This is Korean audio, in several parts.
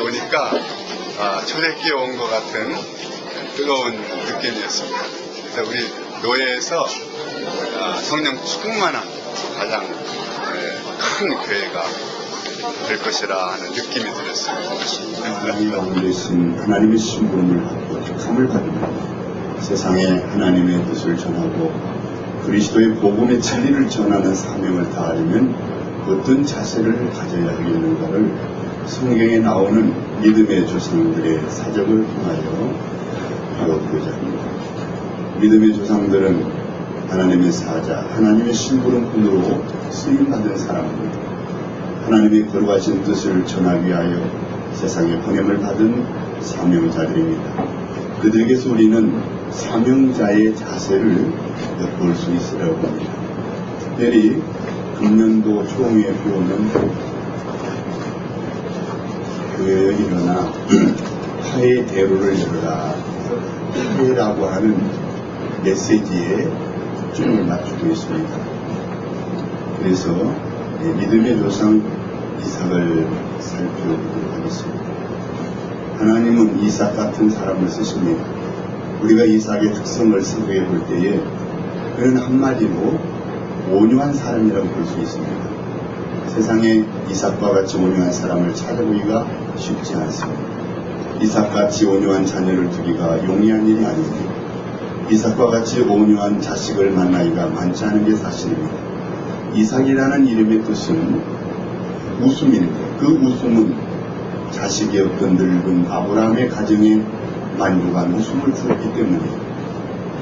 오니까 초대교회 온 것 같은 뜨거운 느낌이었습니다. 그래서 우리 교회에서 성령 충만한 가장 큰 교회가 될 것이라 하는 느낌이 들었습니다. 하나님 가운데 계신 하나님의 신분을 받고 택함을 받으며 세상에 하나님의 뜻을 전하고 그리스도의 복음의 진리를 전하는 사명을 다하려면 어떤 자세를 가져야 하겠는가를 성경에 나오는 믿음의 조상들의 사적을 통하여 배워보고자 합니다. 믿음의 조상들은 하나님의 사자, 하나님의 심부름꾼으로 쓰임받은 사람입니다. 하나님의 거룩하신 뜻을 전하기 위하여 세상에 보냄을 받은 사명자들입니다. 그들에게서 우리는 사명자의 자세를 엿볼 수 있으라고 합니다. 특별히 금년도 초에 배우는 교회에 일어나 화해 대로를 열어라, 화해라고 하는 메시지에 초점을 맞추고 있습니다. 그래서 믿음의 조상 이삭을 살펴보도록 하겠습니다. 하나님은 이삭 같은 사람을 쓰십니다. 우리가 이삭의 특성을 생각해 볼 때에 그는 한마디로 온유한 사람이라고 볼 수 있습니다. 세상에 이삭과 같이 온유한 사람을 찾아보기가 쉽지 않습니다. 이삭같이 온유한 자녀를 두기가 용이한 일이 아닙니다. 이삭과 같이 온유한 자식을 만나기가 많지 않은 게 사실입니다. 이삭이라는 이름의 뜻은 웃음입니다. 그 웃음은 자식이 없던 늙은 아브라함의 가정에 만족한 웃음을 주었기 때문입니다.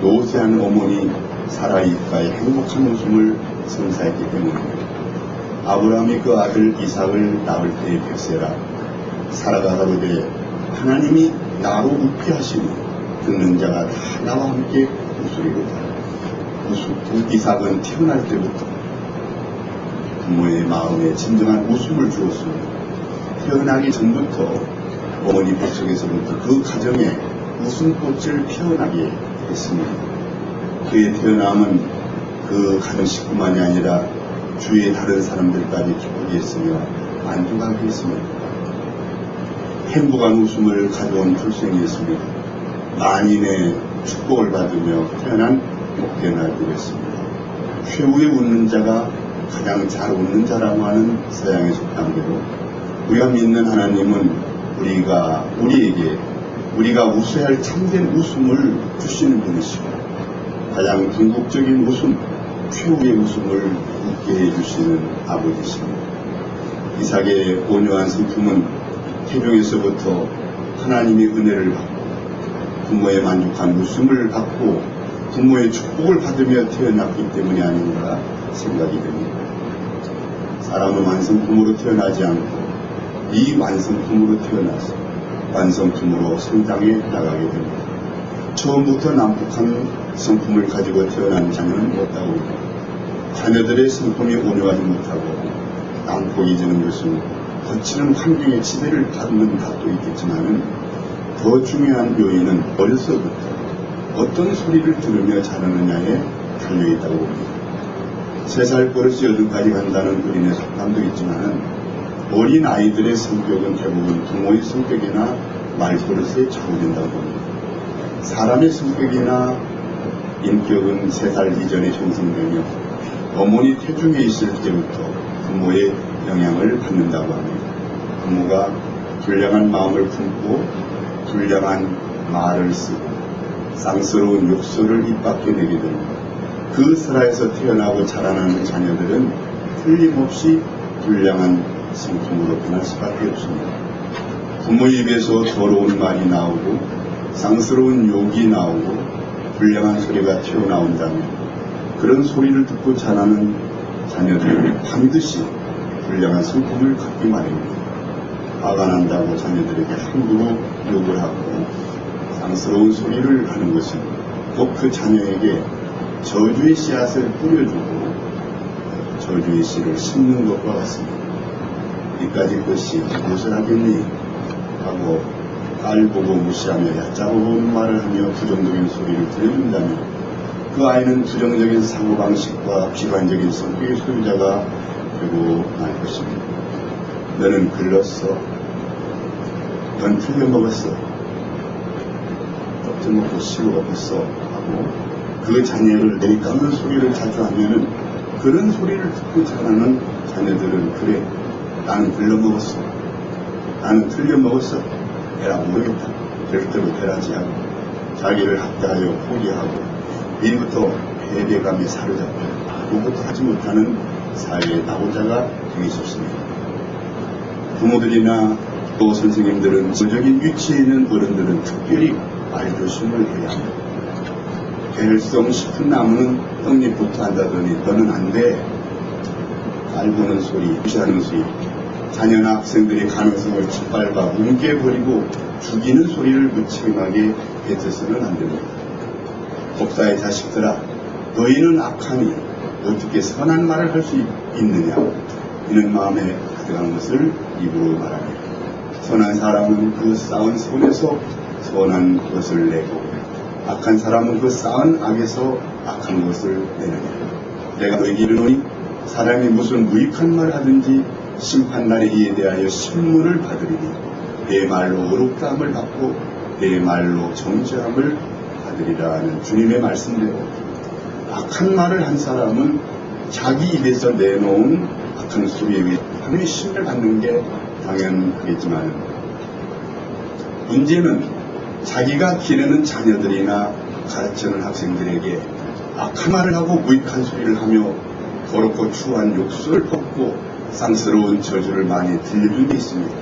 노쇠한 어머니 사라 입가에 행복한 웃음을 선사했기 때문입니다. 아브라함이 그 아들 이삭을 낳을 때의 백세라 사라가 가로되 하나님이 나로 웃게 하시니 듣는 자가 다 나와 함께 웃으리로다. 이삭은 태어날 때부터 부모의 마음에 진정한 웃음을 주었습니다. 태어나기 전부터 어머니 뱃속에서부터 그 가정에 웃음꽃을 피어나게 했습니다. 그의 태어남은 그 가정 식구만이 아니라 주위의 다른 사람들까지 기쁘게 했으며 만족하게 했습니다. 행복한 웃음을 가져온 출생이었습니다. 만인의 축복을 받으며 태어난 복된 아들이었습니다. 최후에 웃는 자가 가장 잘 웃는 자라고 하는 서양의 속담대로 우리가 믿는 하나님은 우리가 웃어야 할 참된 웃음을 주시는 분이시고 가장 궁극적인 웃음, 최후의 웃음을 웃게 해주시는 아버지십니다. 이삭의 온유한 성품은 태중에서부터 하나님의 은혜를 받고 부모의 만족한 웃음을 받고 부모의 축복을 받으며 태어났기 때문이 아닌가 생각이 됩니다. 사람은 완성품으로 태어나지 않고 이 완성품으로 태어나서 완성품으로 성장해 나가게 됩니다. 처음부터 난폭한 성품을 가지고 태어난 자녀는 없다고 합니다. 자녀들의 성품이 온유하지 못하고 난폭이 되는 것은 거치는 환경에 지배를 받는 답도 있겠지만 더 중요한 요인은 어려서부터 어떤 소리를 들으며 자라느냐에 달려있다고 봅니다. 3살 버릇이 8까지 간다는 어린의 속담도 있지만 어린 아이들의 성격은 대부분 부모의 성격이나 말버릇에 좌우된다고 봅니다. 사람의 성격이나 인격은 3살 이전에 형성되며 어머니 태중에 있을 때부터 부모의 영향을 받는다고 합니다. 부모가 불량한 마음을 품고 불량한 말을 쓰고 쌍스러운 욕설을 입 밖에 내게 됩니다. 그 슬하에서 태어나고 자라나는 자녀들은 틀림없이 불량한 성품으로 변할 수밖에 없습니다. 부모 입에서 더러운 말이 나오고 쌍스러운 욕이 나오고 불량한 소리가 튀어나온다면 그런 소리를 듣고 자라는 자녀들은 반드시 불량한 성품을 갖기 마련입니다. 화가 난다고 자녀들에게 함부로 욕을 하고 쌍스러운 소리를 하는 것은 꼭 그 자녀에게 저주의 씨앗을 뿌려주고 저주의 씨를 심는 것과 같습니다. 이까짓 것이 무엇을 하겠니? 하고 딸 보고 무시하며 얕잡아 보는 말을 하며 부정적인 소리를 들려준다면 그 아이는 부정적인 사고방식과 비관적인 성격의 소유자가 되고 말 것입니다. 너는 글렀어. 넌 틀려먹었어. 엎쳐먹고 씹어먹었어. 하고 그 자녀를 내리깎는 소리를 자주 하면은 그런 소리를 듣고 자라는 자녀들은 그래, 나는 틀려먹었어. 나는 틀려먹었어. 에라 모르겠다. 절대로 되라지 하고 자기를 학대하여 포기하고 일부터 패배감에 사로잡혀 아무것도 하지 못하는 사회의 낙오자가 되기 쉽습니다. 부모들이나 또 선생님들은 지적인 위치에 있는 어른들은 특별히 말조심을 해야 합니다. 개를성 싶은 나무는 떡잎부터 한다더니 너는 안 돼. 깔보는 소리, 무시하는 소리, 자녀나 학생들의 가능성을 짓밟아 뭉개버리고 죽이는 소리를 무책임하게 뱉어서는 안 됩니다. 법사의 자식들아, 너희는 악하니 어떻게 선한 말을 할 수 있느냐. 이는 마음에 가득한 것을 입으로 말하며 선한 사람은 그 쌓은 손에서 선한 것을 내고 악한 사람은 그 쌓은 악에서 악한 것을 내느냐. 내가 너에게 이르노니 사람이 무슨 무익한 말을 하든지 심판날에 이에 대하여 신문을 받으리니 내 말로 어렵다함을 받고 내 말로 정죄함을 받으리라는 주님의 말씀대로 악한 말을 한 사람은 자기 입에서 내놓은 악한 소리에 의해 하나님의 심판을 받는 게 당연하겠지만 문제는 자기가 기르는 자녀들이나 가르치는 학생들에게 악한 말을 하고 무익한 소리를 하며 더럽고 추한 욕설을 퍼붓고 쌍스러운 저주를 많이 들려준 게 있습니다.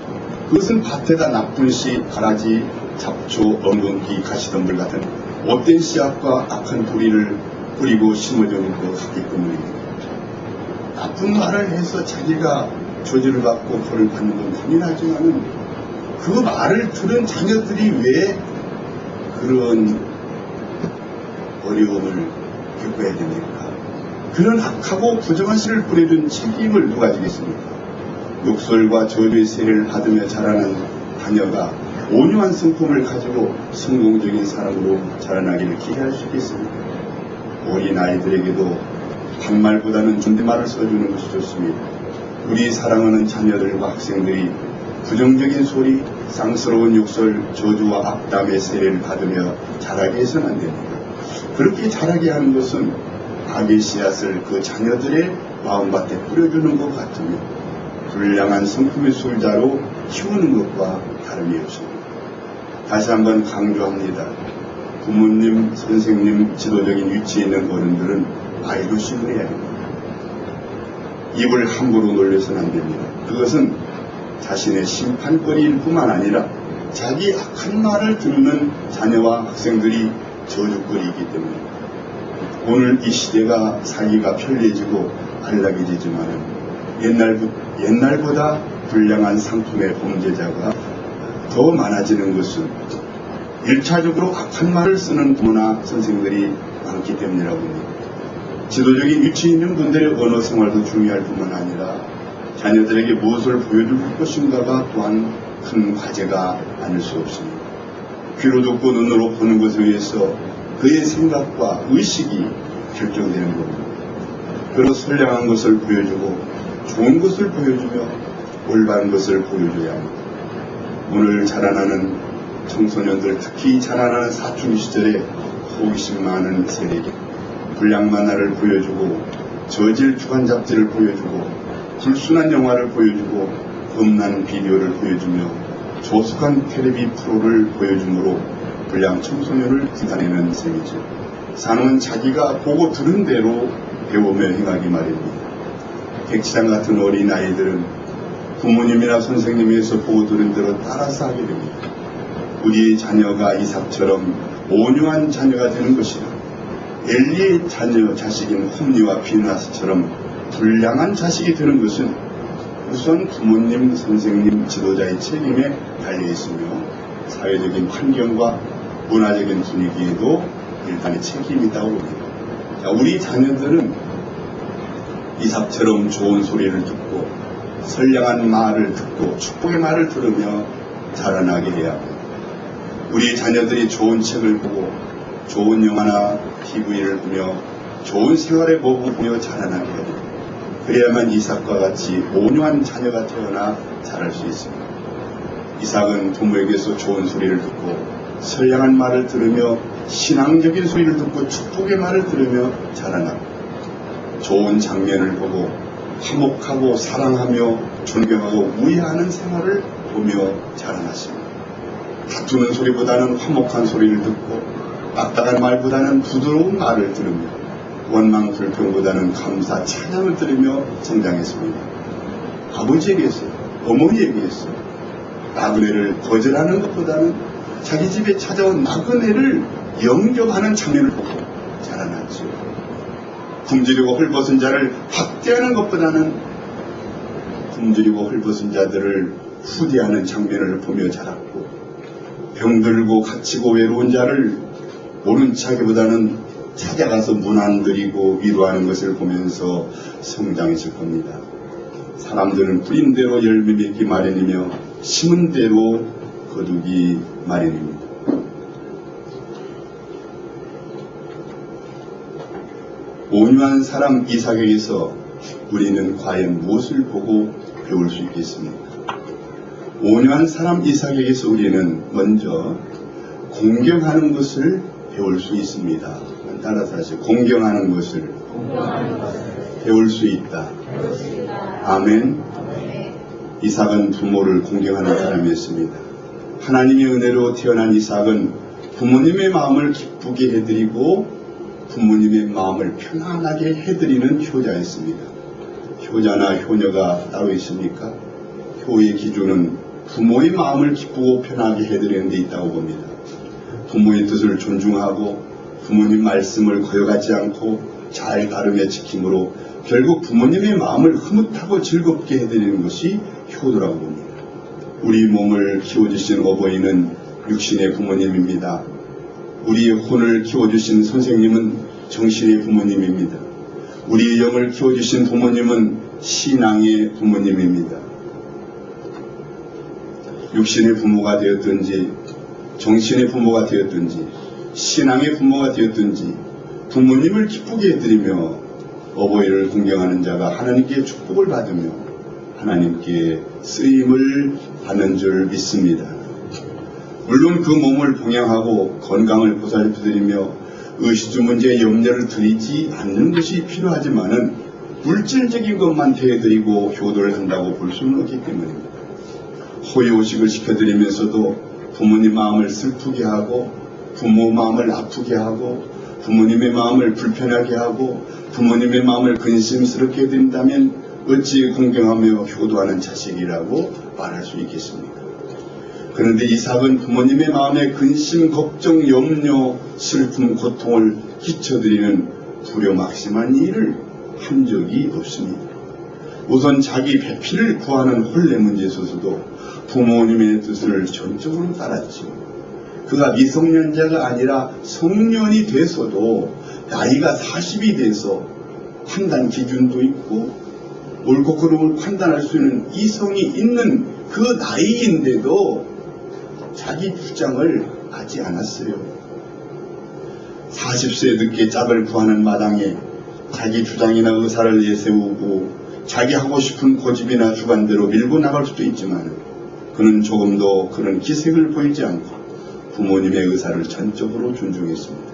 그것은 밭에다 나쁜 씨, 가라지, 잡초, 엉겅퀴, 가시덤불 같은 못된 씨앗과 악한 뿌리를 뿌리고 심어주는 것 같기 때문입니다. 나쁜 말을 해서 자기가 저주를 받고 벌을 받는 건 당연하지만 그 말을 들은 자녀들이 왜 그런 어려움을 겪어야 됩니까? 그런 악하고 부정한 씨를 뿌려준 책임을 누가 지겠습니까? 욕설과 저주의 세례를 받으며 자라는 자녀가 온유한 성품을 가지고 성공적인 사람으로 자라나기를 기대할 수 있겠습니까? 어린 아이들에게도 반말보다는 존댓말을 써주는 것이 좋습니다. 우리 사랑하는 자녀들과 학생들이 부정적인 소리, 쌍스러운 욕설, 저주와 악담의 세례를 받으며 자라게 해서는 안 됩니다. 그렇게 자라게 하는 것은 악의 씨앗을 그 자녀들의 마음밭에 뿌려주는 것 같으며 불량한 성품의 소유자로 키우는 것과 다름이 없습니다. 다시 한번 강조합니다. 부모님, 선생님, 지도적인 위치에 있는 어른들은 말조심을 해야 합니다. 입을 함부로 놀려서는 안 됩니다. 그것은 자신의 심판거리일 뿐만 아니라 자기 악한 말을 듣는 자녀와 학생들이 저주거리이기 때문입니다. 오늘 이 시대가 살기가 편리해지고 안락해지지만 옛날보다 불량한 상품의 범죄자가 더 많아지는 것은 1차적으로 악한 말을 쓰는 부모나 선생들이 많기 때문이라고 합니다. 지도적인 위치에 있는 분들의 언어 생활도 중요할 뿐만 아니라 자녀들에게 무엇을 보여줄 것인가가 또한 큰 과제가 아닐 수 없습니다. 귀로 듣고 눈으로 보는 것에 의해서 그의 생각과 의식이 결정되는 겁니다. 그런 선량한 것을 보여주고 좋은 것을 보여주며 올바른 것을 보여줘야 합니다. 오늘 자라나는 청소년들, 특히 자라나는 사춘기 시절에 호기심 많은 세대에게 불량 만화를 보여주고 저질 주간 잡지를 보여주고 불순한 영화를 보여주고 겁나는 비디오를 보여주며 조숙한 텔레비 프로를 보여주므로 불량 청소년을 기다리는 셈이죠. 사람은 자기가 보고 들은 대로 배우며 행하기 마련입니다. 백치장 같은 어린 아이들은 부모님이나 선생님에서 보고 들은 대로 따라서 하게 됩니다. 우리의 자녀가 이삭처럼 온유한 자녀가 되는 것이나 엘리의 자식인 홈리와 비나스처럼 불량한 자식이 되는 것은 우선 부모님, 선생님, 지도자의 책임에 달려 있으며 사회적인 환경과 문화적인 분위기에도 일단의 책임이 있다고 봅니다. 우리 자녀들은 이삭처럼 좋은 소리를 듣고 선량한 말을 듣고 축복의 말을 들으며 자라나게 해야 합니다. 우리 자녀들이 좋은 책을 보고 좋은 영화나 TV를 보며 좋은 생활의 모습을 보며 자라나게 해야 됩니다. 그래야만 이삭과 같이 온유한 자녀가 태어나 자랄 수 있습니다. 이삭은 부모에게서 좋은 소리를 듣고 선량한 말을 들으며 신앙적인 소리를 듣고 축복의 말을 들으며 자라났고 좋은 장면을 보고 화목하고 사랑하며 존경하고 우애하는 생활을 보며 자라났습니다. 다투는 소리보다는 화목한 소리를 듣고 딱딱한 말보다는 부드러운 말을 들으며 원망 불평보다는 감사 찬양을 들으며 성장했습니다. 아버지에게서 어머니에게서 나그네를 거절하는 것보다는 자기 집에 찾아온 나그네를 영접하는 장면을 보고 자라났죠. 굶주리고 헐벗은 자를 학대하는 것보다는 굶주리고 헐벗은 자들을 후대하는 장면을 보며 자랐고 병들고 갇히고 외로운 자를 모른 척하기보다는 찾아가서 문안드리고 위로하는 것을 보면서 성장했을 겁니다. 사람들은 뿌린 대로 열매 맺기 마련이며 심은 대로 거두기 마련입니다. 온유한 사람 이삭에게서 우리는 과연 무엇을 보고 배울 수 있겠습니까? 온유한 사람 이삭에게서 우리는 먼저 공경하는 것을 배울 수 있습니다. 따라서 하세요. 공경하는 것을 배울 수 있다. 아멘. 이삭은 부모를 공경하는 사람이었습니다. 하나님의 은혜로 태어난 이삭은 부모님의 마음을 기쁘게 해드리고 부모님의 마음을 편안하게 해드리는 효자였습니다. 효자나 효녀가 따로 있습니까? 효의 기준은 부모의 마음을 기쁘고 편하게 해드리는 데 있다고 봅니다. 부모의 뜻을 존중하고 부모님 말씀을 거역하지 않고 잘 다루며 지킴으로 결국 부모님의 마음을 흐뭇하고 즐겁게 해드리는 것이 효도라고 봅니다. 우리 몸을 키워주신 어버이는 육신의 부모님입니다. 우리의 혼을 키워주신 선생님은 정신의 부모님입니다. 우리의 영을 키워주신 부모님은 신앙의 부모님입니다. 육신의 부모가 되었든지 정신의 부모가 되었든지 신앙의 부모가 되었든지 부모님을 기쁘게 해드리며 어버이를 공경하는 자가 하나님께 축복을 받으며 하나님께 쓰임을 받는 줄 믿습니다. 물론 그 몸을 봉양하고 건강을 보살펴드리며 의식주 문제에 염려를 드리지 않는 것이 필요하지만은 물질적인 것만 대해드리고 효도를 한다고 볼 수는 없기 때문입니다. 호의호식을 시켜드리면서도 부모님 마음을 슬프게 하고 부모 마음을 아프게 하고 부모님의 마음을 불편하게 하고 부모님의 마음을 근심스럽게 해드린다면 어찌 공경하며 효도하는 자식이라고 말할 수 있겠습니까? 그런데 이삭은 부모님의 마음에 근심, 걱정, 염려, 슬픔, 고통을 끼쳐드리는 불효막심한 일을 한 적이 없습니다. 우선 자기 배필을 구하는 혼례 문제에 있어서도 부모님의 뜻을 전적으로 따랐지요. 그가 미성년자가 아니라 성년이 돼서도 나이가 40이 돼서 판단 기준도 있고 옳고 그름을 판단할 수 있는 이성이 있는 그 나이인데도 자기 주장을 하지 않았어요. 40세 늦게 짝을 구하는 마당에 자기 주장이나 의사를 내세우고 자기 하고 싶은 고집이나 주관대로 밀고 나갈 수도 있지만 그는 조금도 그런 기색을 보이지 않고 부모님의 의사를 전적으로 존중했습니다.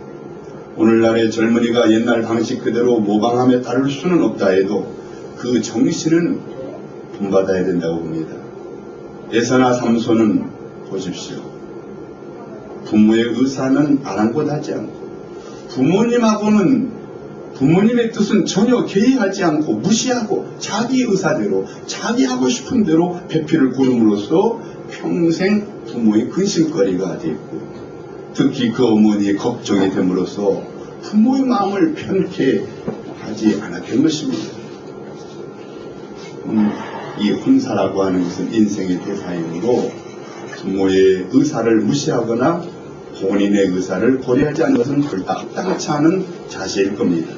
오늘날의 젊은이가 옛날 방식 그대로 모방하며 따를 수는 없다 해도 그 정신은 본받아야 된다고 봅니다. 에서나 삼손은 보십시오. 부모의 의사는 아랑곳하지 않고 부모님하고는 부모님의 뜻은 전혀 개의하지 않고 무시하고 자기 의사대로 자기 하고 싶은 대로 배필을 고름으로써 평생 부모의 근심거리가 됐고 특히 그 어머니의 걱정이 됨으로써 부모의 마음을 편케 하지 않았던 것입니다. 이 혼사라고 하는 것은 인생의 대사이므로 부모의 의사를 무시하거나 본인의 의사를 고려하지 않는 것은 합당치 않은 자세일 겁니다.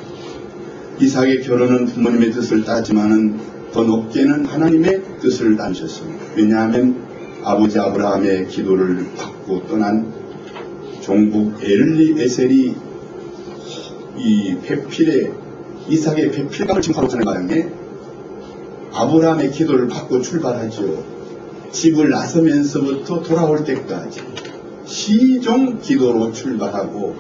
이삭의 결혼은 부모님의 뜻을 따지만은 더 높게는 하나님의 뜻을 따르셨습니다. 왜냐하면 아버지 아브라함의 기도를 받고 떠난 종북 엘리에셀이 이 배필에 이삭의 배필감을 증하러 가는 과정에 아브라함의 기도를 받고 출발하죠. 집을 나서면서부터 돌아올 때까지 시종 기도로 출발하고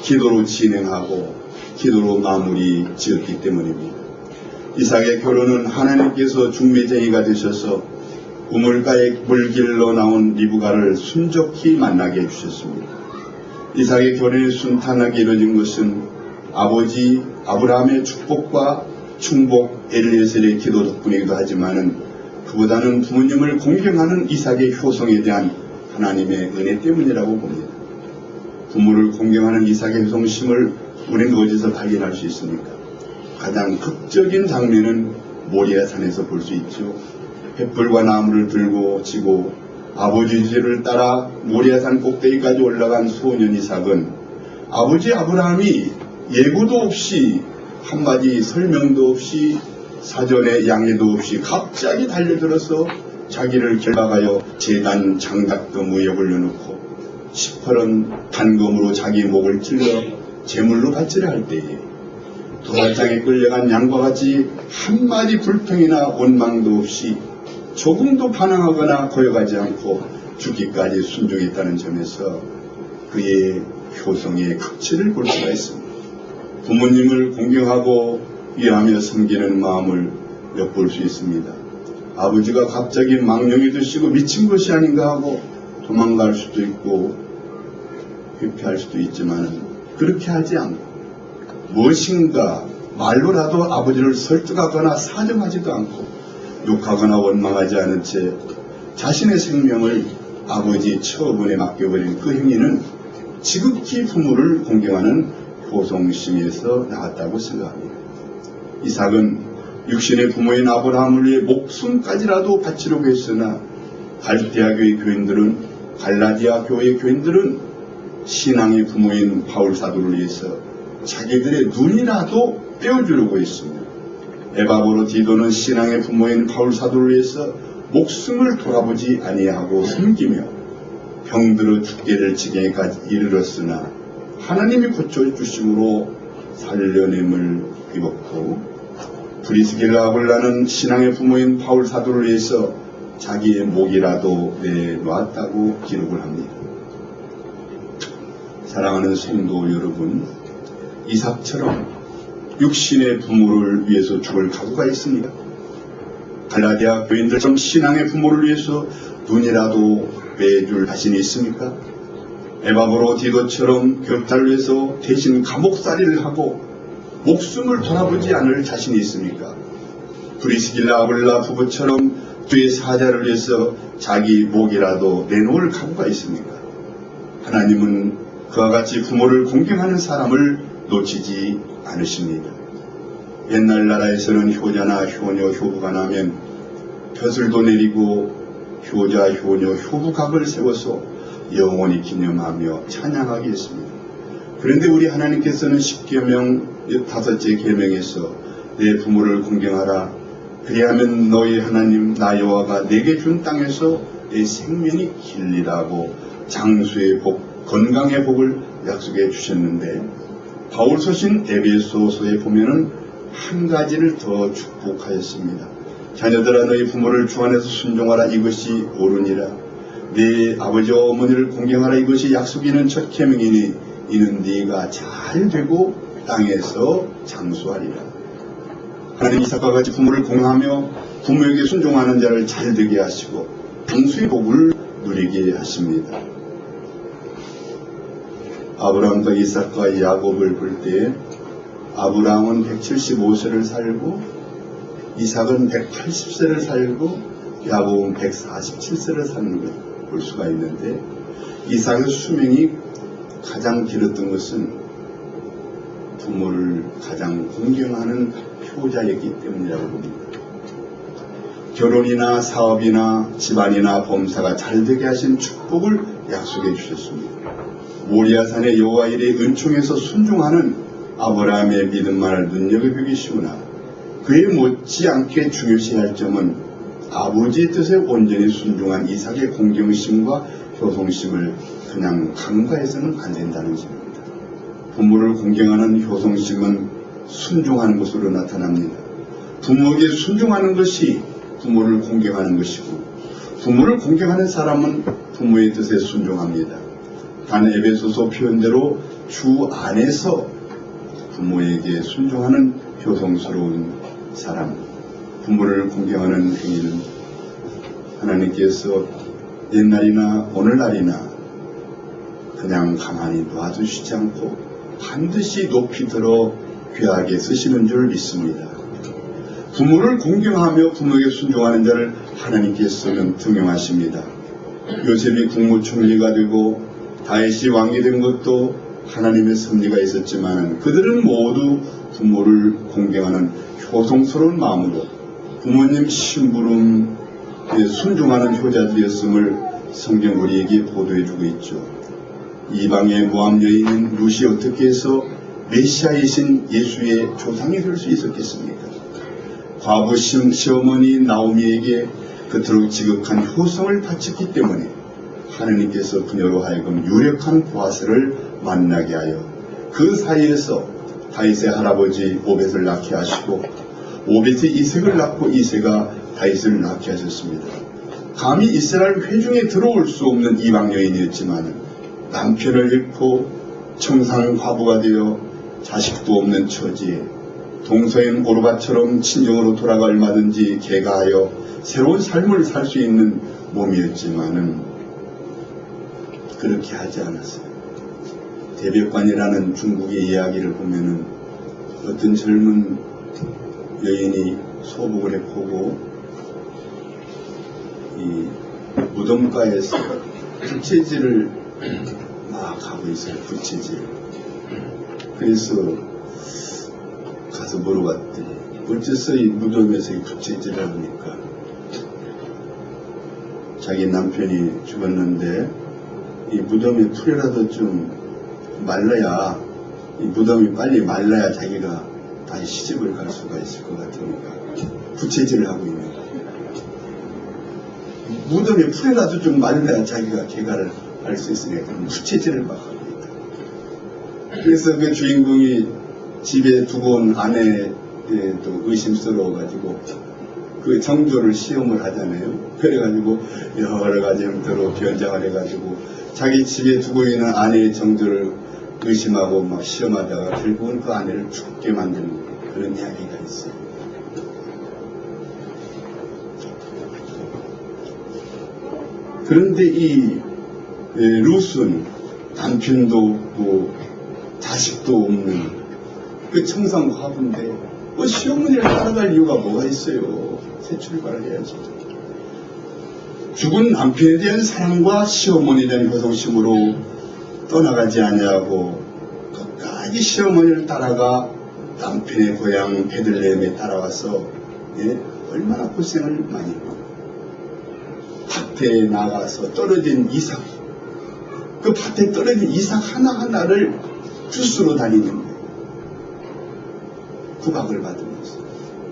기도로 진행하고 기도로 마무리 지었기 때문입니다. 이삭의 결혼은 하나님께서 중매쟁이가 되셔서 우물가의 물길로 나온 리브가를 순적히 만나게 해주셨습니다. 이삭의 결혼이 순탄하게 이루어진 것은 아버지 아브라함의 축복과 충복 엘리에셀의 기도 덕분이기도 하지만은 그보다는 부모님을 공경하는 이삭의 효성에 대한 하나님의 은혜 때문이라고 봅니다. 부모를 공경하는 이삭의 효성심을 우리는 어디서 발견할 수 있습니까? 가장 극적인 장면은 모리아산에서 볼 수 있죠. 횃불과 나무를 들고 지고 아버지 뒤를 따라 모리아산 꼭대기까지 올라간 소년 이삭은 아버지 아브라함이 예고도 없이 한마디 설명도 없이 사전에 양해도 없이 갑자기 달려들어서 자기를 결박하여 제단 장작도 무에 올려놓고 시퍼런 단검으로 자기 목을 찔러 제물로 바치려 할 때에 도살장에 끌려간 양과 같이 한마디 불평이나 원망도 없이 조금도 반항하거나 거역하지 않고 죽기까지 순종했다는 점에서 그의 효성의 극치를 볼 수가 있습니다. 부모님을 공경하고 위하며 섬기는 마음을 엿볼 수 있습니다. 아버지가 갑자기 망령이 드시고 미친 것이 아닌가 하고 도망갈 수도 있고 회피할 수도 있지만 그렇게 하지 않고 무엇인가 말로라도 아버지를 설득하거나 사정하지도 않고 욕하거나 원망하지 않은 채 자신의 생명을 아버지 처분에 맡겨버린 그 행위는 지극히 부모를 공경하는 효성심에서 나왔다고 생각합니다. 이삭은 육신의 부모인 아브라함을 위해 목숨까지라도 바치려고 했으나 갈대아 교회 교인들은 갈라디아 교회 교인들은 신앙의 부모인 바울 사도를 위해서 자기들의 눈이라도 떼어주려고 했습니다. 에바고로 디도는 신앙의 부모인 바울 사도를 위해서 목숨을 돌아보지 아니하고 숨기며 병들어 죽게 될 지경에까지 이르렀으나 하나님이 고쳐주심으로 살려냄을 입었고 브리스길라 아굴라는 신앙의 부모인 바울 사도를 위해서 자기의 목이라도 내놓았다고 기록을 합니다. 사랑하는 성도 여러분, 이삭처럼 육신의 부모를 위해서 죽을 각오가 있습니까? 갈라디아 교인들처럼 신앙의 부모를 위해서 눈이라도 빼줄 자신이 있습니까? 에바고로 디도처럼 벽탈을 위해서 대신 감옥살이를 하고 목숨을 돌아보지 않을 자신이 있습니까? 브리스길라 아굴라 부부처럼 주의 사자를 위해서 자기 목이라도 내놓을 각오가 있습니까? 하나님은 그와 같이 부모를 공경하는 사람을 놓치지 않으십니다. 옛날 나라에서는 효자나 효녀, 효부가 나면 벼슬도 내리고 효자, 효녀, 효부각을 세워서 영원히 기념하며 찬양하게 했습니다. 그런데 우리 하나님께서는 10계명 5째 계명에서 내 부모를 공경하라. 그리하면 너희 하나님 나 여호와가 내게 준 땅에서 내 생명이 길리라고 장수의 복, 건강의 복을 약속해 주셨는데 바울서신 에베소서에 보면은 한 가지를 더 축복하였습니다. 자녀들아 너희 부모를 주 안에서 순종하라. 이것이 옳으니라. 네 아버지와 어머니를 공경하라. 이것이 약속 있는 첫 계명이니 이는 네가 잘 되고 땅에서 장수하리라. 하나님 이삭과 같이 부모를 공경하며 부모에게 순종하는 자를 잘 되게 하시고 장수의 복을 누리게 하십니다. 아브라함과 이삭과 야곱을 볼 때 아브라함은 175세를 살고 이삭은 180세를 살고 야곱은 147세를 사는 걸 볼 수가 있는데 이삭의 수명이 가장 길었던 것은 부모를 가장 공경하는 효자였기 때문이라고 봅니다. 결혼이나 사업이나 집안이나 범사가 잘되게 하신 축복을 약속해 주셨습니다. 모리아산의 여호와 일의 은총에서 순종하는 아브라함의 믿음만을 눈여겨보기시구나. 그에 못지않게 중요시할 점은 아버지의 뜻에 온전히 순종한 이삭의 공경심과 효성심을 그냥 간과해서는 안 된다는 점입니다. 부모를 공경하는 효성심은 순종하는 것으로 나타납니다. 부모에게 순종하는 것이 부모를 공경하는 것이고 부모를 공경하는 사람은 부모의 뜻에 순종합니다. 단 에베소서 표현대로 주 안에서 부모에게 순종하는 효성스러운 사람, 부모를 공경하는 행위는 하나님께서 옛날이나 오늘날이나 그냥 가만히 놔두시지 않고 반드시 높이 들어 귀하게 쓰시는 줄 믿습니다. 부모를 공경하며 부모에게 순종하는 자를 하나님께서는 등용하십니다. 요셉이 국무총리가 되고 다윗이 왕이 된 것도 하나님의 섭리가 있었지만 그들은 모두 부모를 공경하는 효성스러운 마음으로 부모님 심부름에 순종하는 효자들이었음을 성경 우리에게 보도해주고 있죠. 이방의 모함 여인은 룻이 어떻게 해서 메시아이신 예수의 조상이 될 수 있었겠습니까? 과부 시어머니 나오미에게 그토록 지극한 효성을 바쳤기 때문에 하나님께서 그녀로 하여금 유력한 보아스를 만나게 하여 그 사이에서 다윗의 할아버지 오벳을 낳게 하시고 오벳이 이색을 낳고 이색가 다윗을 낳게 하셨습니다. 감히 이스라엘 회중에 들어올 수 없는 이방 여인이었지만 남편을 잃고 청산 과부가 되어 자식도 없는 처지에 동서인 오르바처럼 친정으로 돌아가 얼마든지 개가하여 새로운 삶을 살 수 있는 몸이었지만은 그렇게 하지 않았어요. 대백관이라는 중국의 이야기를 보면은 어떤 젊은 여인이 소복을 해보고 이 무덤가에서 부채질을 막 하고 있어요. 부채질. 그래서 가서 물어봤더니 어째서 이 무덤에서 이 부채질을 하니까 자기 남편이 죽었는데 이 무덤의 풀이라도 좀 말라야 이 무덤이 빨리 말라야 자기가 다시 시집을 갈 수가 있을 것 같으니까 부채질을 하고 있는 거예요. 무덤의 풀이라도 좀 말라야 자기가 개가를 할 수 있으니까 부채질을 막 하고 있다. 그래서 그 주인공이 집에 두고 온 아내도 의심스러워가지고 그 정조를 시험을 하잖아요. 그래가지고 여러 가지 형태로 변장을 해가지고 자기 집에 두고 있는 아내의 정조를 의심하고 막 시험하다가 결국은 그 아내를 죽게 만드는 그런 이야기가 있어요. 그런데 이 룻은 남편도 없고 자식도 없는 그 청상 과부인데 시어머니를 따라갈 이유가 뭐가 있어요? 새 출발을 해야지. 죽은 남편에 대한 사랑과 시어머니에 대한 효성심으로 떠나가지 아니하고 끝까지 시어머니를 따라가 남편의 고향 베들레헴에 따라와서 얼마나 고생을 많이 하고 밭에 나가서 떨어진 이삭, 그 밭에 떨어진 이삭 하나하나를 주스로 다니는 거예요. 구박을 받으면서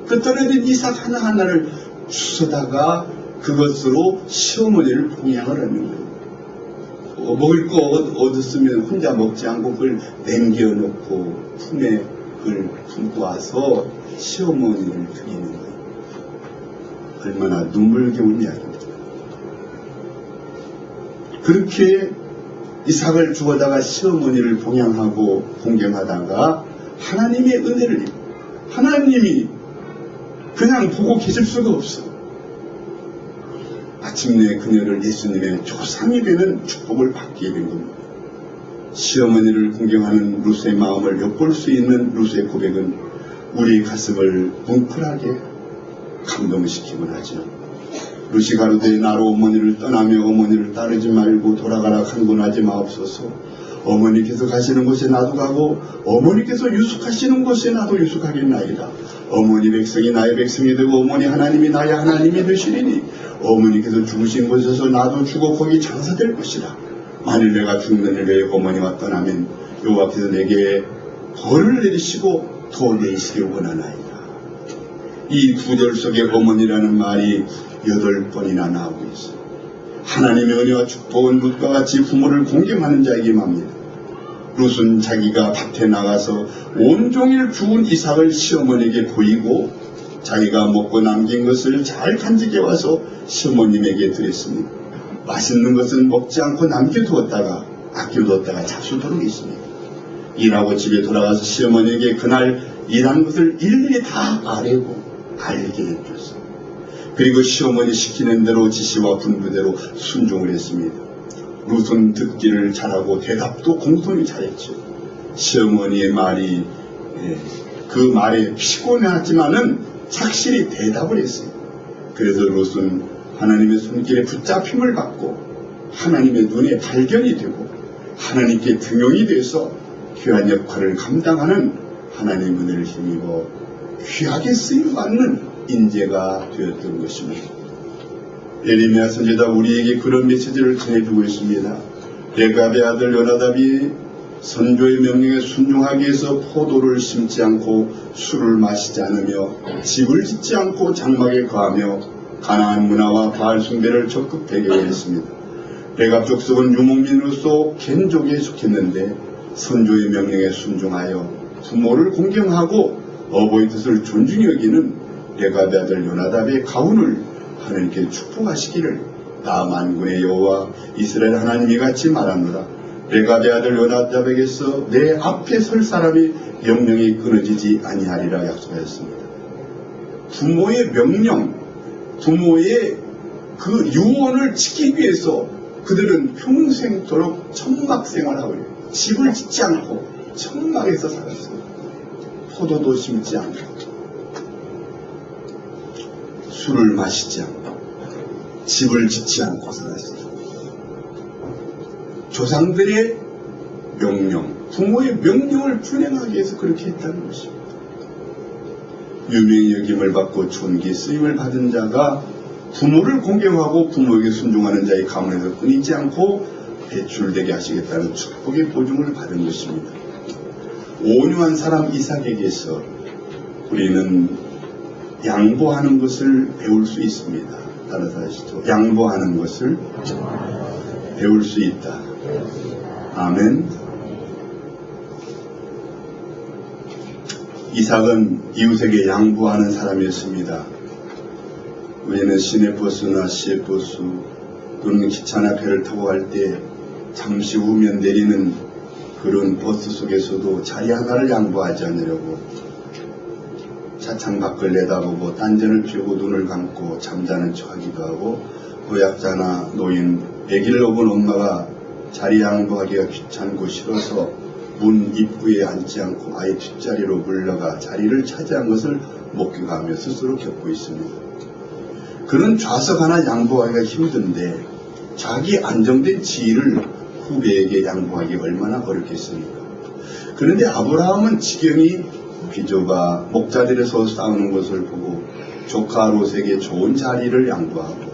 그 떨어진 이삭 하나하나를 주워다가 그것으로 시어머니를 봉양을 하는 거예요. 먹을 거 얻었으면 혼자 먹지 않고 그걸 남겨놓고 품에 그걸 품고 와서 시어머니를 드리는 거예요. 얼마나 눈물겨운 이야기입니다. 그렇게 이삭을 주워다가 시어머니를 봉양하고 공경하다가 하나님의 은혜를 입고 하나님이 그냥 보고 계실 수가 없어. 마침내 그녀를 예수님의 조상이 되는 축복을 받게 된 겁니다. 시어머니를 공경하는 룻의 마음을 엿볼 수 있는 룻의 고백은 우리 가슴을 뭉클하게 감동시키곤 하죠. 룻이 가로되 나로 어머니를 떠나며 어머니를 따르지 말고 돌아가라 강권하지 마옵소서. 어머니께서 가시는 곳에 나도 가고 어머니께서 유숙하시는 곳에 나도 유숙하겠나이다. 어머니 백성이 나의 백성이 되고 어머니 하나님이 나의 하나님이 되시리니 어머니께서 죽으신 곳에서 나도 죽어 거기 장사될 것이다. 만일 내가 죽는 일에 어머니와 떠나면 여호와께서 내게 벌을 내리시고 더 내시길 원하나이다. 이 구절 속에 어머니라는 말이 8번이나 나오고 있어요. 하나님의 은혜와 축복은 룻과 같이 부모를 공경하는 자에게 맙니다. 룻은 자기가 밭에 나가서 온종일 죽은 이삭을 시어머니에게 보이고 자기가 먹고 남긴 것을 잘 간직해 와서 시어머님에게 드렸습니다. 맛있는 것은 먹지 않고 남겨두었다가 아껴두었다가 잡수도록 했습니다. 일하고 집에 돌아가서 시어머니에게 그날 일한 것을 일일이 다 말하고 알게 해줬습니다. 그리고 시어머니 시키는 대로 지시와 분부대로 순종을 했습니다. 룻은 듣기를 잘하고 대답도 공손히 잘했죠. 시어머니의 말이 그 말에 피곤하지만은 착실히 대답을 했어요. 그래서 룻은 하나님의 손길에 붙잡힘을 받고 하나님의 눈에 발견이 되고 하나님께 등용이 돼서 귀한 역할을 감당하는 하나님의 은혜를 힘입어 귀하게 쓰임받는 인재가 되었던 것입니다. 예레미야 선지자 우리에게 그런 메시지를 전해주고 있습니다. 레갑의 아들 요나답이 선조의 명령에 순종하기 위해서 포도를 심지 않고 술을 마시지 않으며 집을 짓지 않고 장막에 거하며 가나안 문화와 바알 숭배를 적극 배교했습니다. 레갑 족속은 유목민으로서 겐족에 속했는데 선조의 명령에 순종하여 부모를 공경하고 어버이 뜻을 존중히 여기는 레갑의 아들 요나답의 가훈을 하나님께 축복하시기를 나 만군의 여호와 이스라엘 하나님이 같이 말하노라. 레갑의 아들 요나답에게서 내 앞에 설 사람이 명령이 끊어지지 아니하리라 약속하였습니다. 부모의 명령, 부모의 그 유언을 지키기 위해서 그들은 평생토록 천막 생활하고 집을 짓지 않고 천막에서 살았습니다. 포도도 심지 않고 술을 마시지 않고 집을 짓지 않고 살았습니다. 조상들의 명령, 부모의 명령을 준행하기 위해서 그렇게 했다는 것입니다. 유명히 여김을 받고 존귀 쓰임을 받은 자가 부모를 공경하고 부모에게 순종하는 자의 가문에서 끊이지 않고 배출되게 하시겠다는 축복의 보증을 받은 것입니다. 온유한 사람 이삭에게서 우리는 양보하는 것을 배울 수 있습니다. 따라서 하시죠. 양보하는 것을 배울 수 있다. 아멘. 이삭은 이웃에게 양보하는 사람이었습니다. 우리는 시내버스나 시외버스 또는 기차나 배를 타고 갈 때 잠시 후면 내리는 그런 버스 속에서도 자리 하나를 양보하지 않으려고 차창 밖을 내다보고 딴전을 피우고 눈을 감고 잠자는 척하기도 하고 노약자나 노인, 아기를 업은 엄마가 자리 양보하기가 귀찮고 싫어서 문 입구에 앉지 않고 아예 뒷자리로 물러가 자리를 차지한 것을 목격하며 스스로 겪고 있습니다. 그런 좌석 하나 양보하기가 힘든데 자기 안정된 지위를 후배에게 양보하기 얼마나 어렵겠습니까? 그런데 아브라함은 지경이 비조가 목자들에서 싸우는 것을 보고 조카 롯에게 좋은 자리를 양보하고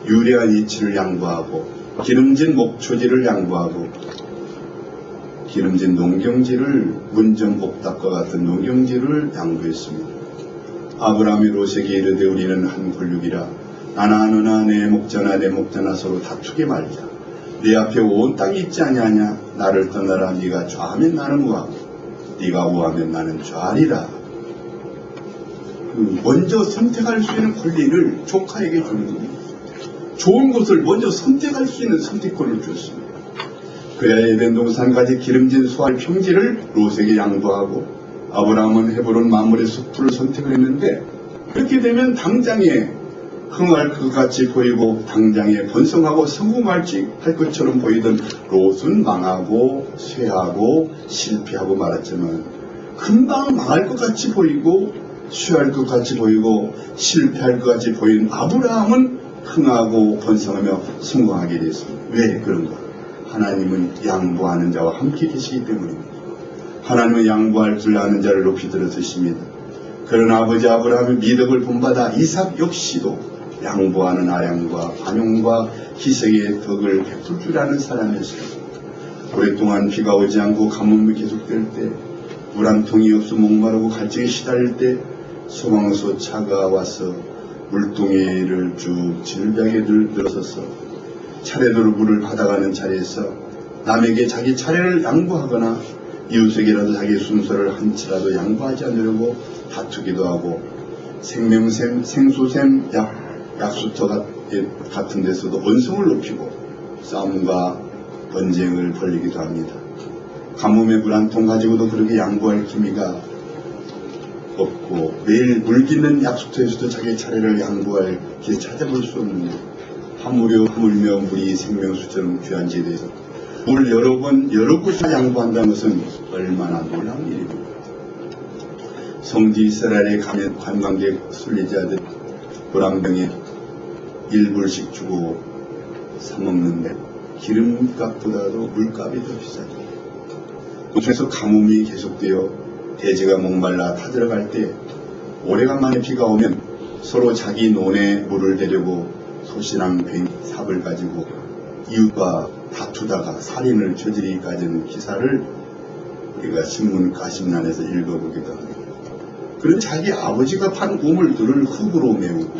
유리한 위치를 양보하고 기름진 목초지를 양보하고 기름진 농경지를 문정 옥탑과 같은 농경지를 양보했습니다. 아브라함이 롯에게 이르되 우리는 한 권력이라 나나 너나 내 목자나 서로 다투게 말자. 내 앞에 온 땅이 있지 아니하냐. 나를 떠나라. 네가 좌하면 나는 우하고 네가 우하면 나는 좌하리라. 먼저 선택할 수 있는 권리를 조카에게 주는 겁니다. 좋은 것을 먼저 선택할 수 있는 선택권을 줬습니다. 그래야 에덴 동산까지 기름진 수알 평지를 롯에게 양보하고 아브라함은 헤브론 마물의 숲을 선택했는데 그렇게 되면 당장에 흥할 것 같이 보이고 당장에 번성하고 성공할지 할 것처럼 보이던 롯은 망하고 쇠하고 실패하고 말았지만 금방 망할 것 같이 보이고 쇠할 것 같이 보이고 실패할 것 같이 보이는 아브라함은 흥하고 번성하며 성공하게 됐습니다. 왜 그런가? 하나님은 양보하는 자와 함께 계시기 때문입니다. 하나님은 양보할 줄 아는 자를 높이 들어주십니다. 그런 아버지 아브라함의 미덕을 본받아 이삭 역시도 양보하는 아량과 반용과 희생의 덕을 베풀 줄 아는 사람이었어요. 오랫동안 비가 오지 않고 가뭄이 계속될 때, 물 한 통이 없어 목마르고 갈증에 시달릴 때 소방서 차가 와서 물동이를 쭉 질벽에 들어서서 차례대로 물을 받아가는 자리에서 남에게 자기 차례를 양보하거나 이웃에게라도 자기 순서를 한치라도 양보하지 않으려고 다투기도 하고 생명샘, 생수샘, 약수터 같은 데서도 언성을 높이고 싸움과 언쟁을 벌이기도 합니다. 가뭄에 물 한 통 가지고도 그렇게 양보할 기미가 없고 매일 물 깃는 약수터에서도 자기 차례를 양보할 길 찾아볼 수 없는 하물며 물이 생명수처럼 귀한 지대에서 물 여러 번 여러 곳에 양보한다는 것은 얼마나 놀라운 일입니다. 성지 이스라엘에 가면 관광객 순례자들 보람병에 1불씩 주고 사먹는데 기름값보다도 물값이 더 비싸죠. 그래서 가뭄이 계속되어 대지가 목말라 타들어갈 때 오래간만에 비가 오면 서로 자기 논에 물을 대려고 소신한 삽을 가지고 이웃과 다투다가 살인을 저지르기까지 하는 기사를 우리가 신문 가심란에서 읽어보기도 합니다. 그런 자기 아버지가 판 우물들을 흙으로 메우고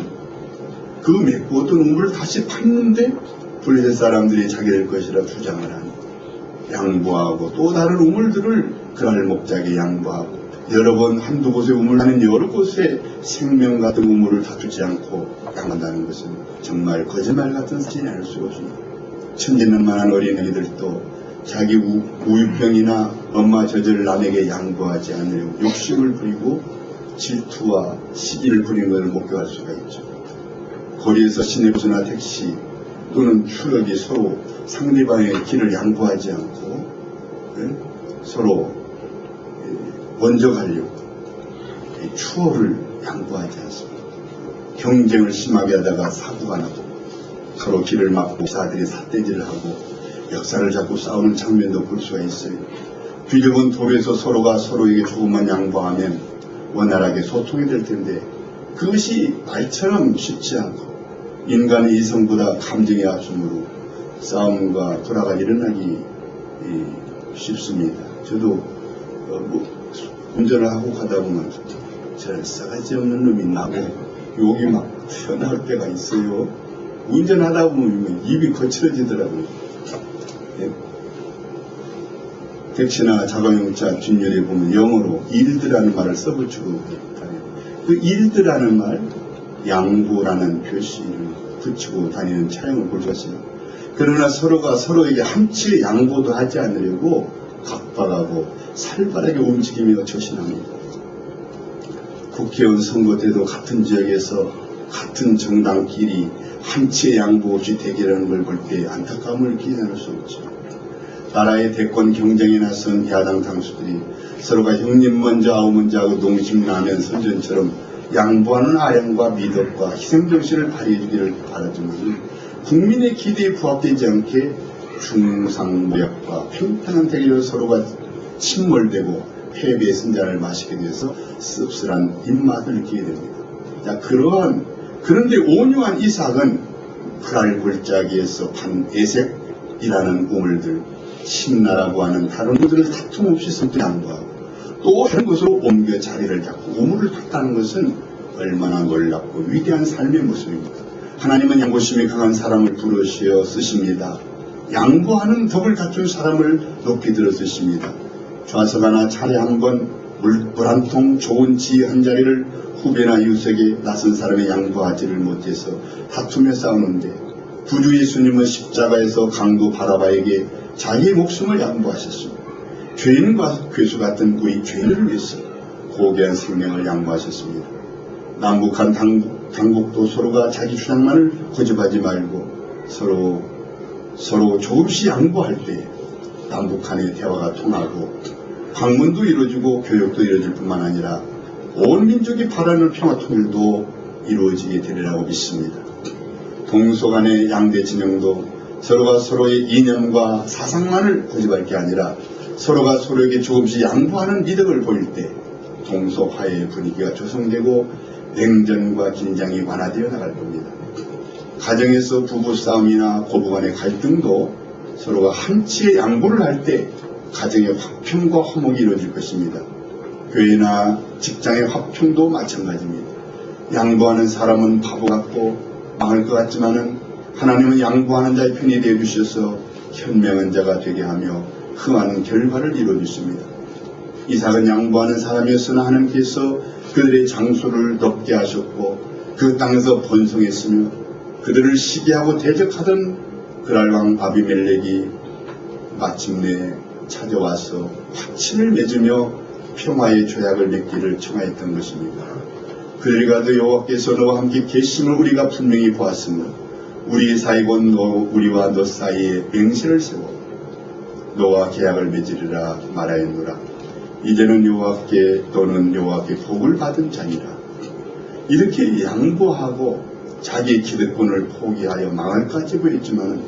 그 메꾸었던 우물을 다시 팠는데 블레셋 사람들이 자기들 것이라 주장을 하니 양보하고 또 다른 우물들을 그날 목자에게 양보하고 여러 번 한두 곳에 우물하는 여러 곳에 생명 같은 우물을 다투지 않고 양한다는 것은 정말 거짓말 같은 사실이 아닐 수가 없습니다. 천진난만한 어린아이들도 자기 우유병이나 엄마 젖을 남에게 양보하지 않으려고 욕심을 부리고 질투와 시기를 부리는 것을 목격할 수가 있죠. 거리에서 시내버스나 택시 또는 트럭이 서로 상대방의 길을 양보하지 않고 서로 먼저 가려고 추월을 양보하지 않습니다. 경쟁을 심하게 하다가 사고가 나고 서로 길을 막고 기사들이 삿대질을 하고 역사를 잡고 싸우는 장면도 볼 수가 있어요. 비좁은 도로에서 서로가 서로에게 조금만 양보하면 원활하게 소통이 될 텐데 그것이 말처럼 쉽지 않고 인간의 이성보다 감정의 앞섬으로 싸움과 불화가 일어나기 쉽습니다. 저도 운전을 하고 가다 보면 저 싸가지 없는 놈이 나고 욕이 막 튀어나올 때가 있어요. 운전하다 보면 입이 거칠어지더라고요. 예. 택시나 자가용차 뒷열에 보면 영어로 일드라는 말을 써붙이고 다녀요. 그 일드라는 말, 양보라는 표시를 붙이고 다니는 차량을 볼 수 있어요. 그러나 서로가 서로에게 한치의 양보도 하지 않으려고 각박하고 살벌하게 움직이며 조신합니다. 국회의원 선거 때도 같은 지역에서 같은 정당끼리 한치의 양보 없이 대결하는 걸 볼 때 안타까움을 기억할 수 없죠. 나라의 대권 경쟁에 나선 야당 당수들이 서로가 형님 먼저 아우 먼저 하고 농심라면 선전처럼 양보하는 아량과 미덕과 희생정신을 발휘해주기를 바라지만 국민의 기대에 부합되지 않게 중상모략과 평탄한 대결로 서로가 침몰되고 패배의 승자를 마시게 돼서 씁쓸한 입맛을 느끼게 됩니다. 자, 그런데 온유한 이삭은 그랄 골짜기에서 판 에색이라는 우물들, 신나라고 하는 다른 것들을 다툼없이 선뜻 양보하고 또 다른 것으로 옮겨 자리를 잡고 우물을 탔다는 것은 얼마나 놀랍고 위대한 삶의 모습입니다. 하나님은 양보심이 강한 사람을 부르시어 쓰십니다. 양보하는 덕을 갖춘 사람을 높이 들어 쓰십니다. 좌석하나 차례 한 번 물 한 통 좋은 지혜 한 자리를 후배나 이웃에게 낯선 사람의 양보하지를 못해서 다투며 싸우는데 구주 예수님은 십자가에서 강도 바라바에게 자기의 목숨을 양보하셨습니다. 죄인과 괴수 같은 우리 죄인을 위해서 고귀한 생명을 양보하셨습니다. 남북한 당국도 서로가 자기 주장만을 고집하지 말고 서로 조금씩 양보할 때 남북한의 대화가 통하고 방문도 이루어지고 교육도 이루어질 뿐만 아니라 온 민족이 바라는 평화 통일도 이루어지게 되리라고 믿습니다. 동서 간의 양대 진영도 서로가 서로의 이념과 사상만을 고집할 게 아니라 서로가 서로에게 조금씩 양보하는 미덕을 보일 때 동서 화해의 분위기가 조성되고 냉전과 긴장이 완화되어 나갈 겁니다. 가정에서 부부싸움이나 고부간의 갈등도 서로가 한치의 양보를 할 때 가정의 화평과 화목이 이루어질 것입니다. 교회나 직장의 화평도 마찬가지입니다. 양보하는 사람은 바보 같고 망할 것 같지만은 하나님은 양보하는 자의 편이 되어 주셔서 현명한 자가 되게 하며 흥한 결과를 이루어 주십니다. 이삭은 양보하는 사람이었으나 하나님께서 그들의 장소를 넓게 하셨고 그 땅에서 번성했으며 그들을 시기하고 대적하던 그랄 왕 아비멜렉이 마침내 찾아와서 확신을 맺으며 평화의 조약을 맺기를 청하였던 것입니다. 그들이 가도 여호와께서 너와 함께 계심을 우리가 분명히 보았으며 우리 사이고 우리와 너 사이에 맹세를 세워 너와 계약을 맺으리라 말하였노라. 이제는 여호와께 또는 여호와께 복을 받은 자니라. 이렇게 양보하고 자기의 기득권을 포기하여 망할까지 보였지만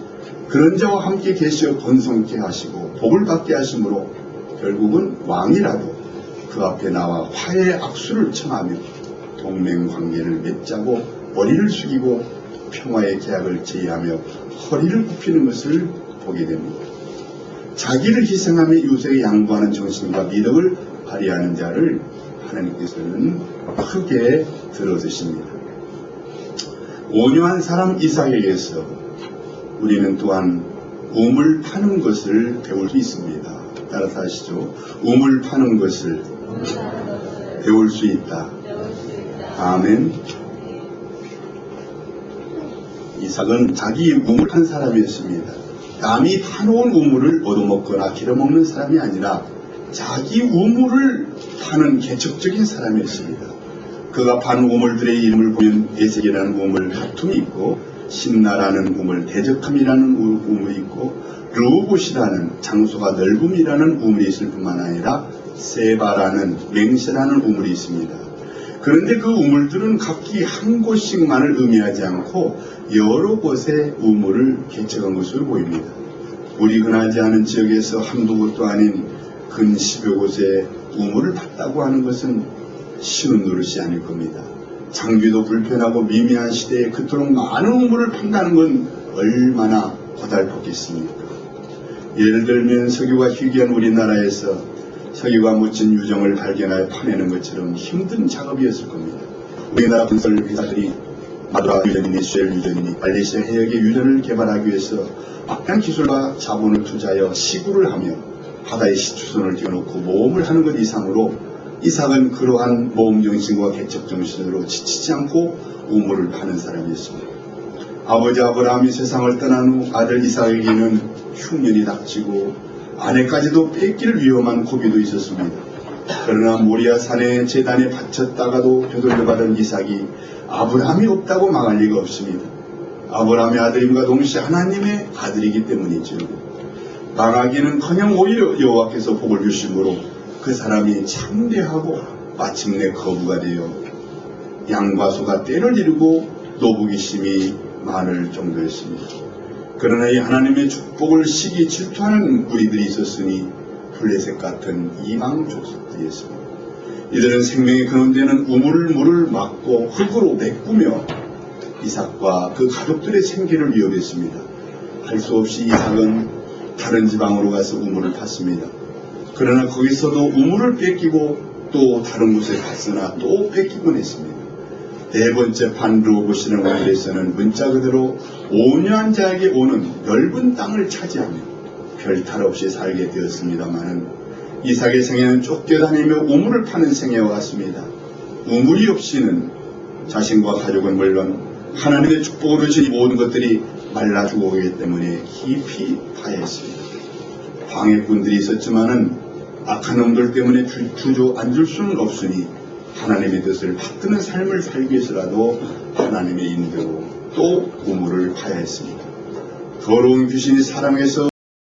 그런 자와 함께 계시어 번성케 하시고 복을 받게 하심으로 결국은 왕이라도 그 앞에 나와 화해의 악수를 청하며 동맹관계를 맺자고 머리를 숙이고 평화의 계약을 제의하며 허리를 굽히는 것을 보게 됩니다. 자기를 희생하며 이웃에게 양보하는 정신과 미덕을 발휘하는 자를 하나님께서는 크게 들어주십니다. 온유한 사람 이삭에게서 우리는 또한 우물 파는 것을 배울 수 있습니다. 따라서 하시죠. 우물 파는 것을 배울 수 있다. 아멘. 이삭은 자기 우물 판 사람이었습니다. 남이 파놓은 우물을 얻어먹거나 길어먹는 사람이 아니라 자기 우물을 파는 개척적인 사람이었습니다. 그가 판 우물들의 이름을 보면 에색이라는 우물 다툼이 있고 신나라는 우물 대적함이라는 우물이 있고 르우봇이라는 장소가 넓음이라는 우물이 있을 뿐만 아니라 세바라는 맹세라는 우물이 있습니다. 그런데 그 우물들은 각기 한 곳씩만을 의미하지 않고 여러 곳에 우물을 개척한 것으로 보입니다. 우리 흔하지 않은 지역에서 한두 곳도 아닌 근 10여 곳에 우물을 팠다고 하는 것은 쉬운 노릇이 아닐 겁니다. 장비도 불편하고 미미한 시대에 그토록 많은 우물을 판다는 건 얼마나 고달팠겠습니까? 예를 들면 석유가 희귀한 우리나라에서 석유가 묻힌 유정을 발견하여 파내는 것처럼 힘든 작업이었을 겁니다. 우리나라 건설 회사들이 마드라 유전이니 쉘 유전이니 말레이시아 해역의 유전을 개발하기 위해서 막대한 기술과 자본을 투자하여 시구를 하며 바다에 시추선을 띄워놓고 모험을 하는 것 이상으로 이삭은 그러한 모험정신과 개척정신으로 지치지 않고 우물을 파는 사람이었습니다. 아버지 아브라함이 세상을 떠난 후 아들 이삭에게는 흉년이 닥치고 아내까지도 뺏길 위험한 고비도 있었습니다. 그러나 모리아 산의 제단에 바쳤다가도 되돌려받은 이삭이 아브라함이 없다고 망할 리가 없습니다. 아브라함의 아들임과 동시에 하나님의 아들이기 때문이죠. 망하기는커녕 오히려 여호와께서 복을 주심으로 그 사람이 참되하고 마침내 거부가 되어 양과 소가 때를 이루고 노부기심이 많을 정도였습니다. 그러나 이 하나님의 축복을 시기 질투하는 무리들이 있었으니 블레셋 같은 이방 족속들이었습니다. 이들은 생명의 근원되는 우물을 막고 흙으로 메꾸며 이삭과 그 가족들의 생계를 위협했습니다. 할 수 없이 이삭은 다른 지방으로 가서 우물을 팠습니다. 그러나 거기서도 우물을 뺏기고 또 다른 곳에 갔으나 또 뺏기곤 했습니다. 네 번째 판 르우봇이라는 우물에서는 문자 그대로 온유한 자에게 오는 넓은 땅을 차지하며 별탈 없이 살게 되었습니다마는 이삭의 생애는 쫓겨다니며 우물을 파는 생애와 같습니다. 우물이 없이는 자신과 가족은 물론 하나님의 축복으로 주신 모든 것들이 말라 죽어오기 때문에 깊이 파였습니다. 방해꾼들이 있었지만은 악한 놈들 때문에 주저앉을 수는 없으니 하나님의 뜻을 받드는 삶을 살기 위해서라도 하나님의 인도로 또 우물을 파야 했습니다. 더러운 귀신이 사람에서